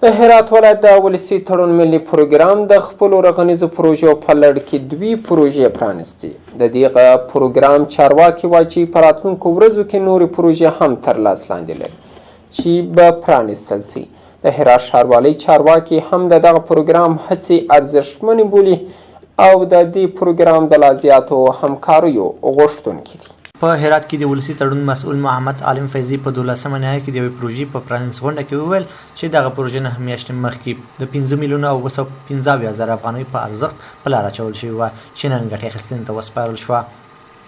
د هرات ولایت د ولسی تړون ملي پروګرام د خپلو رغنیزو پروژو په لړ کې دوی پروژې پرانستي. د دغه پروګرام چارواکي وایي چې په راتلونکو ورځو کې نورې پروژې هم تر لاس لاندې لري چې به پرانستل شي. د هرات ښاروالۍ چارواکي هم د دغه پروګرام هڅې ارزښتمنې بولي او د دې پروګرام د لا زیاتو همکاریو غوښتونکي دي. په هرات کې د ولسی تړون مسؤل محمد عالم فیضي په 12مه نهایی کې د یوې پروژې په پرانیست غونډه کې وویل چې دغه پروژه 9 میاشتې مخکې د 15 میلیونه او 215,000 افغانۍ په ارزښت په لار اچول شوې وه چې نن ګټې اخیستنې ته وسپارل شوه.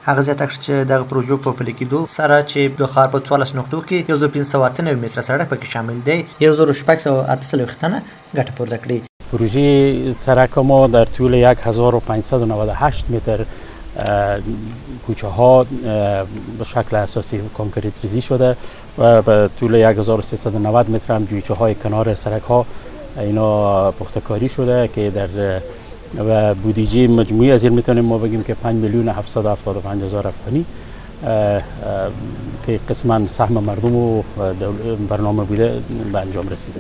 هغه زیاته کړه چې دغه پروژو په پلي کېدو سره چې د ښار په 14 نقطو کې 1598 متره سړک پکې شامل دی 1638 تنه ګټه پورته کړې. پروژه سرک ما در طول 1598 متر کوچه ها به شکل اساسی کانکریت ریزی شده و به طول 1390 متر هم جویچه های کنار سرک ها اینا پخته‌کاری شده که در و بودجه مجموعی از این میتونیم ما بگیم که 5,775,000 افغانی که قسما سهم مردم و برنامه بوده به انجام رسیده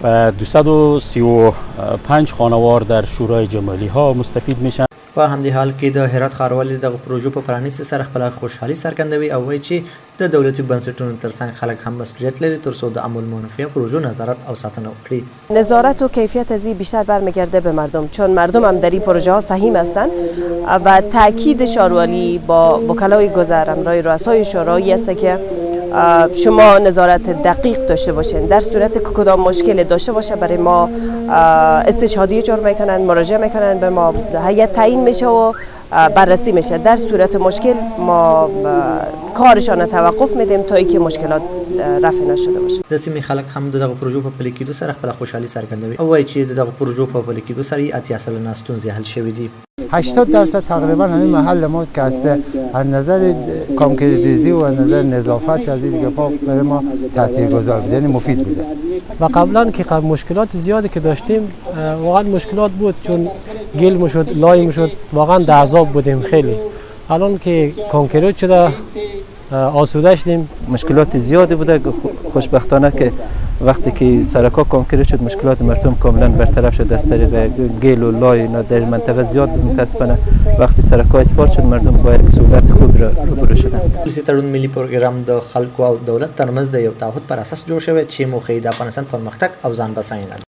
و 235 خانوار در شورای جمالی ها مستفید میشن. په همدې حال کې د هرات ښاروالۍ دغه پروژو په پرانیستۍ سره خپله خوشحالي څرګندوي او وایي چې د دولتي بنسټونو ترڅنګ خلک هم مسئولیت لري تر څو د عمل منافع پروژو نظارت او ساتنه وکړي. نظارت و کیفیت از این بیشتر برمیگرده به مردم چون مردم هم در این پروژه ها سهیم هستند و تاکید شارولی با وکلای گذر امرای رؤسای شورایی است که شما نظارت دقیق داشته باشین در صورت که کدام مشکل داشته باشه برای ما استشهادیه جور میکنن مراجعه میکنن به ما هیئت تعیین میشه و بررسی میشه در صورت مشکل ما کارشان توقف میدیم تا اینکه مشکلات رفع نشده باشه. د سیمې خلک هم دغه پروژو په پلي کېدو سره خپله خوشحالي څرګندوي او وایي چې دغه پروژو په پلي کېدو سره یې 80 سلنه ستونزې حل شوي دي. 80% تقریبا همین محل ما که است از نظر کانکریتیزی و از نظر نظافت از دیگه برای ما تاثیرگذار بود یعنی مفید بوده. و قبلا که مشکلات زیادی که داشتیم واقعا مشکلات بود چون گل میشد لای میشد واقعا در عذاب بودیم خیلی. الان که کانکریت شده آسوده شدیم. مشکلات زیادی بوده خوشبختانه که وقتی که سرکا کانکریت شد مشکلات مردم کاملا برطرف شد از طریق گل و لای در منطقه زیاد بود. متاسفانه وقتی سرکا اسفالت شد مردم با یک سهولت خوب روبرو شدن. ولسی تړون ملي پروګرام د خلکو او دولت ترمنځ د یو تعهد پر اساس جوړ شوی چې موخه یې د افغانستان پرمختګ او ځان بساینه